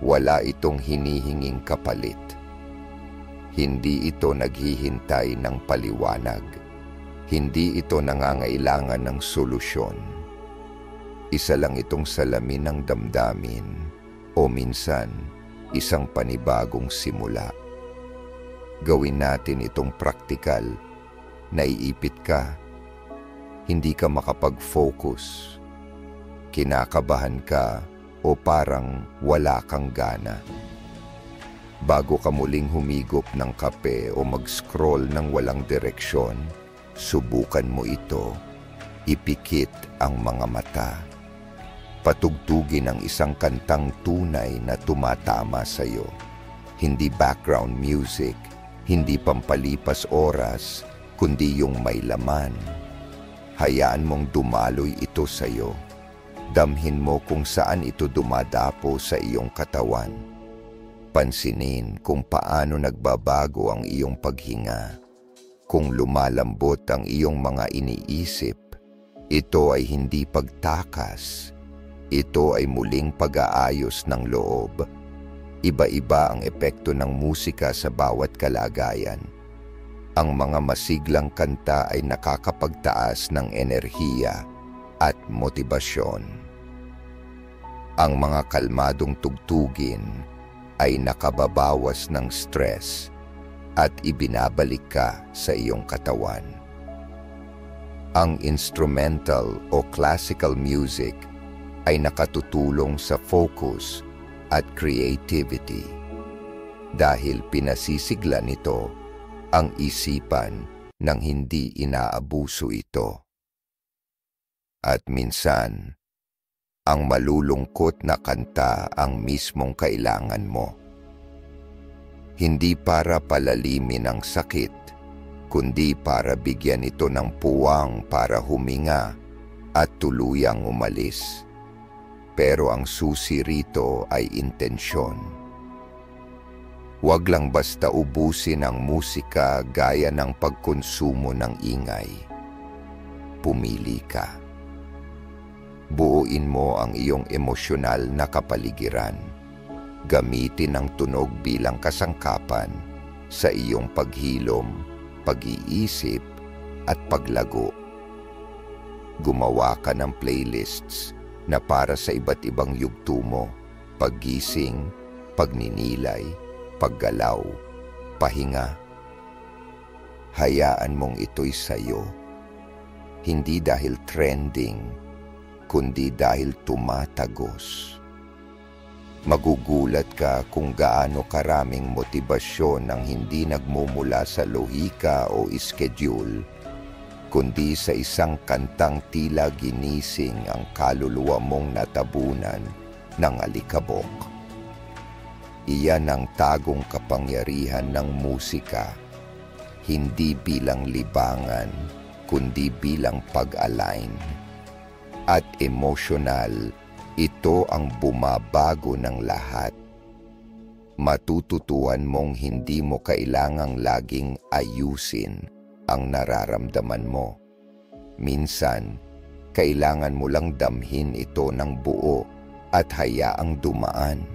wala itong hinihinging kapalit. Hindi ito naghihintay ng paliwanag. Hindi ito nangangailangan ng solusyon. Isa lang itong salamin ng damdamin o minsan isang panibagong simula. Gawin natin itong praktikal. Naiipit ka. Hindi ka makapag-focus. Kinakabahan ka o parang wala kang gana. Bago ka muling humigop ng kape o mag-scroll ng walang direksyon, subukan mo ito. Ipikit ang mga mata. Patugtugin ang isang kantang tunay na tumatama sa iyo. Hindi background music, hindi pampalipas oras, kundi yung may laman. Hayaan mong dumaloy ito sa iyo. Damhin mo kung saan ito dumadapo sa iyong katawan. Pansinin kung paano nagbabago ang iyong paghinga. Kung lumalambot ang iyong mga iniisip, ito ay hindi pagtakas. Ito ay muling pag-aayos ng loob. Iba-iba ang epekto ng musika sa bawat kalagayan. Ang mga masiglang kanta ay nakakapagtaas ng enerhiya at motibasyon. Ang mga kalmadong tugtugin ay nakababawas ng stress at ibinabalik ka sa iyong katawan. Ang instrumental o classical music ay nakatutulong sa focus at creativity dahil pinasisigla nito ang isipan nang hindi inaabuso ito. At minsan, ang malulungkot na kanta ang mismong kailangan mo. Hindi para palalimin ang sakit, kundi para bigyan ito ng puwang para huminga at tuluyang umalis. Pero ang susi rito ay intensyon. Huwag lang basta ubusin ang musika gaya ng pagkonsumo ng ingay. Pumili ka. Buuin mo ang iyong emosyonal na kapaligiran. Gamitin ang tunog bilang kasangkapan sa iyong paghilom, pag-iisip at paglago. Gumawa ka ng playlists na para sa iba't ibang yugto mo, paggising, pagninilay, paggalaw, pahinga. Hayaan mong ito'y sayo. Hindi dahil trending, kundi dahil tumatagos. Magugulat ka kung gaano karaming motibasyon ang hindi nagmumula sa lohika o schedule, kundi sa isang kantang tila ginising ang kaluluwa mong natabunan ng alikabok. Iyan ang tagong kapangyarihan ng musika, hindi bilang libangan, kundi bilang pag-align. At emosyonal, ito ang bumabago ng lahat. Matututuhan mong hindi mo kailangang laging ayusin ang nararamdaman mo. Minsan, kailangan mo lang damhin ito ng buo at hayaang dumaan.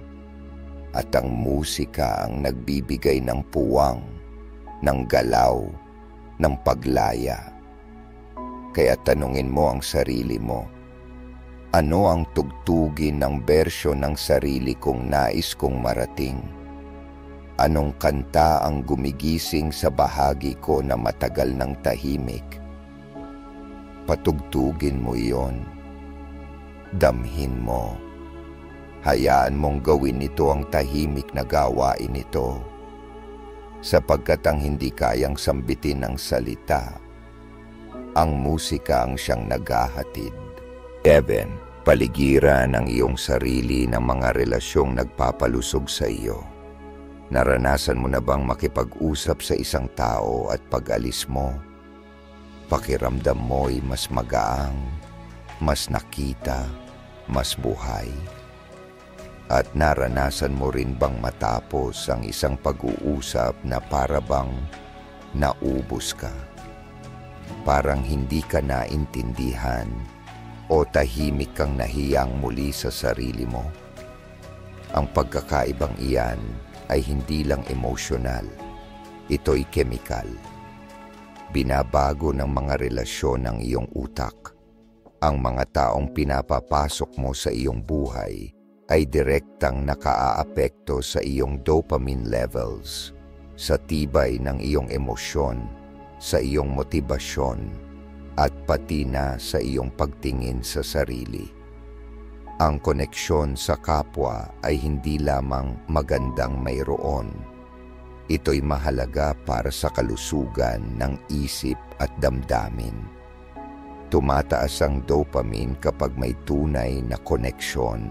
At ang musika ang nagbibigay ng puwang, ng galaw, ng paglaya. Kaya tanungin mo ang sarili mo, ano ang tugtugin ng bersyon ng sarili kong nais kong marating? Anong kanta ang gumigising sa bahagi ko na matagal ng tahimik? Patugtugin mo iyon. Damhin mo. Hayaan mong gawin ito ang tahimik na gawain ito. Sapagkat ang hindi kayang sambitin ng salita, ang musika ang siyang naghahatid. 7. Paligiran ang iyong sarili ng mga relasyong nagpapalusog sa iyo. Naranasan mo na bang makipag-usap sa isang tao at pag-alis mo, pakiramdam mo'y mas magaang, mas nakita, mas buhay? At naranasan mo rin bang matapos ang isang pag-uusap na para bang naubos ka? Parang hindi ka naintindihan o tahimik kang nahiyang muli sa sarili mo? Ang pagkakaibang iyan ay hindi lang emosyonal, ito'y kemikal. Binabago ng mga relasyon ng iyong utak. Ang mga taong pinapapasok mo sa iyong buhay ay direktang nakaaapekto sa iyong dopamine levels, sa tibay ng iyong emosyon, sa iyong motibasyon, at pati na sa iyong pagtingin sa sarili. Ang koneksyon sa kapwa ay hindi lamang magandang mayroon. Ito'y mahalaga para sa kalusugan ng isip at damdamin. Tumataas ang dopamine kapag may tunay na koneksyon.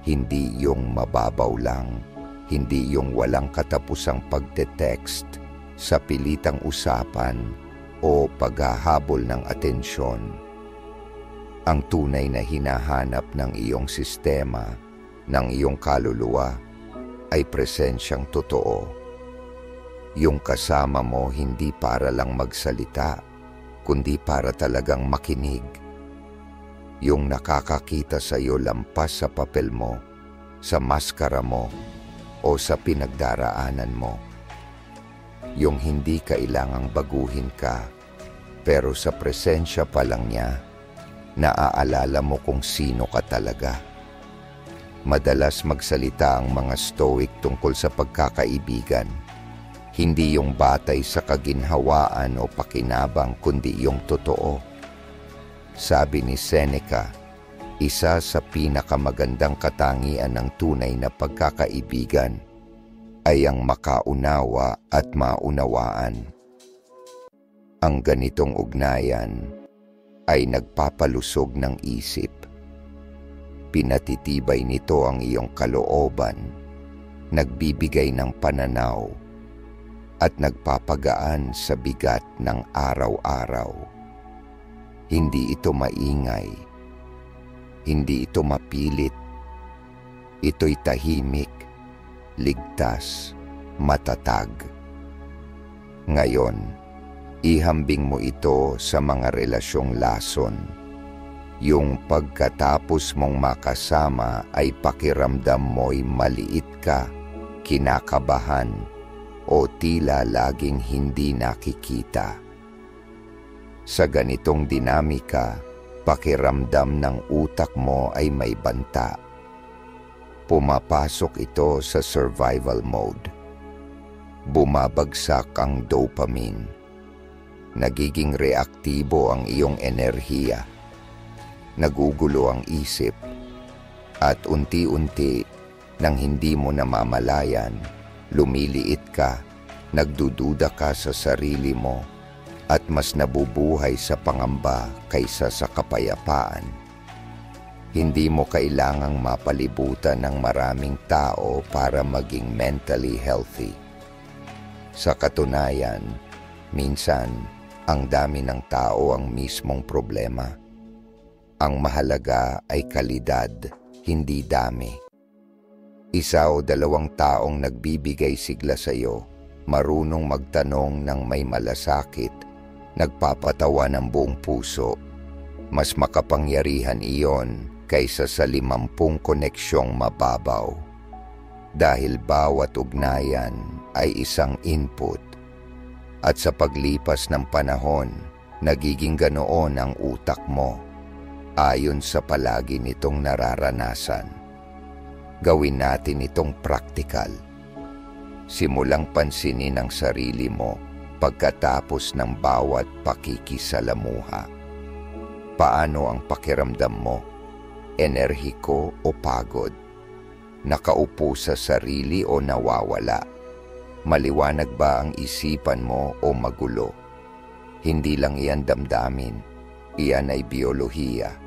Hindi yung mababaw lang, hindi yung walang katapusang pagte-text sa pilitang usapan o paghahabol ng atensyon. Ang tunay na hinahanap ng iyong sistema, ng iyong kaluluwa, ay presensyang totoo. Yung kasama mo hindi para lang magsalita, kundi para talagang makinig. Yung nakakakita sa iyo lampas sa papel mo, sa maskara mo, o sa pinagdaraanan mo. Yung hindi kailangang baguhin ka, pero sa presensya pa lang niya, naaalala mo kung sino ka talaga. Madalas magsalita ang mga stoic tungkol sa pagkakaibigan. Hindi yung batay sa kaginhawaan o pakinabang, kundi yung totoo. Sabi ni Seneca, isa sa pinakamagandang katangian ng tunay na pagkakaibigan ay ang makaunawa at maunawaan. Ang ganitong ugnayan ay nagpapalusog ng isip. Pinatitibay nito ang iyong kalooban, nagbibigay ng pananaw, at nagpapagaan sa bigat ng araw-araw. Hindi ito maingay, hindi ito mapilit. Ito'y tahimik, ligtas, matatag. Ngayon, ihambing mo ito sa mga relasyong lason. Yung pagkatapos mong makasama ay pakiramdam mo'y maliit ka, kinakabahan, o tila laging hindi nakikita. Sa ganitong dinamika, pakiramdam ng utak mo ay may banta. Pumapasok ito sa survival mode. Bumabagsak ang dopamine. Nagiging reaktibo ang iyong enerhiya. Nagugulo ang isip. At unti-unti, nang hindi mo namamalayan, lumiliit ka, nagdududa ka sa sarili mo, at mas nabubuhay sa pangamba kaysa sa kapayapaan. Hindi mo kailangang mapalibutan ng maraming tao para maging mentally healthy. Sa katunayan, minsan, ang dami ng tao ang mismong problema. Ang mahalaga ay kalidad, hindi dami. Isa o dalawang taong nagbibigay sigla sa iyo, marunong magtanong ng may malasakit, nagpapatawa ng buong puso. Mas makapangyarihan iyon kaysa sa 50 koneksyong mababaw. Dahil bawat ugnayan ay isang input. At sa paglipas ng panahon, nagiging ganoon ang utak mo, ayon sa palagi nitong nararanasan. Gawin natin itong praktikal. Simulang pansinin ang sarili mo pagkatapos ng bawat pakikisalamuha. Paano ang pakiramdam mo? Enerhiko o pagod? Nakaupo sa sarili o nawawala? Maliwanag ba ang isipan mo o magulo? Hindi lang iyan damdamin, iyan ay biyolohiya.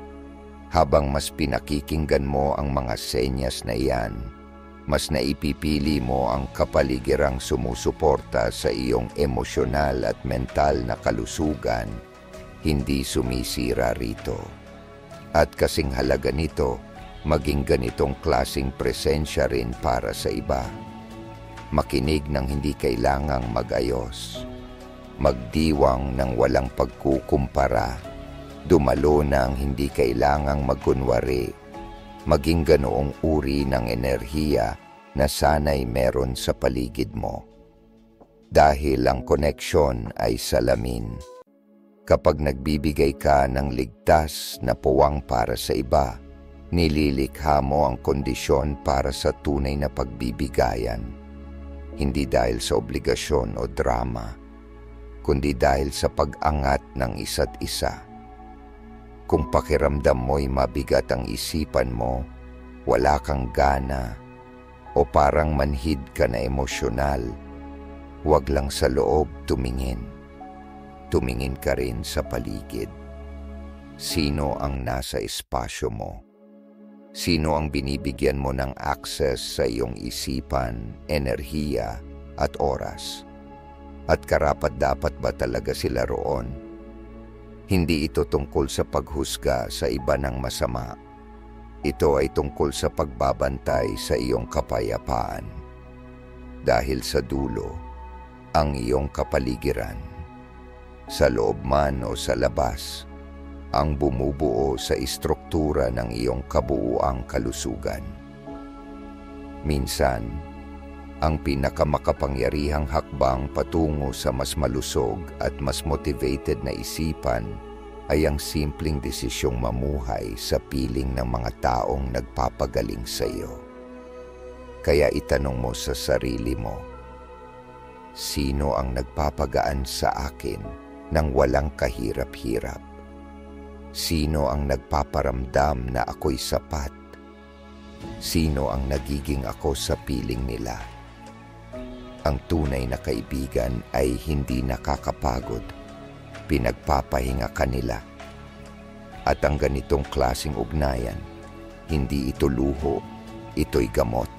Habang mas pinakikinggan mo ang mga senyas na iyan, mas naipipili mo ang kapaligirang sumusuporta sa iyong emosyonal at mental na kalusugan, hindi sumisira rito. At kasing halaga nito, maging ganitong klaseng presensya rin para sa iba. Makinig ng hindi kailangang mag-ayos. Magdiwang ng walang pagkukumpara. Dumalo ng hindi kailangang magkunwari. Maging ganoong uri ng enerhiya na sana'y meron sa paligid mo. Dahil ang koneksyon ay salamin. Kapag nagbibigay ka ng ligtas na puwang para sa iba, nililikha mo ang kondisyon para sa tunay na pagbibigayan. Hindi dahil sa obligasyon o drama, kundi dahil sa pag-angat ng isa't isa. Kung pakiramdam mo'y mabigat ang isipan mo, wala kang gana, o parang manhid ka na emosyonal, huwag lang sa loob tumingin. Tumingin ka rin sa paligid. Sino ang nasa espasyo mo? Sino ang binibigyan mo ng access sa iyong isipan, enerhiya, at oras? At karapat-dapat ba talaga sila roon? Hindi ito tungkol sa paghusga sa iba ng masama. Ito ay tungkol sa pagbabantay sa iyong kapayapaan. Dahil sa dulo, ang iyong kapaligiran, sa loob man o sa labas, ang bumubuo sa istruktura ng iyong kabuuang kalusugan. Minsan, ang pinakamakapangyarihang hakbang patungo sa mas malusog at mas motivated na isipan ay ang simpleng desisyong mamuhay sa piling ng mga taong nagpapagaling sa iyo. Kaya itanong mo sa sarili mo, sino ang nagpapagaan sa akin nang walang kahirap-hirap? Sino ang nagpaparamdam na ako'y sapat? Sino ang nagiging ako sa piling nila? Ang tunay na kaibigan ay hindi nakakapagod. Pinagpapahinga ka nila. At ang ganitong klaseng ugnayan, hindi ito luho, ito'y gamot.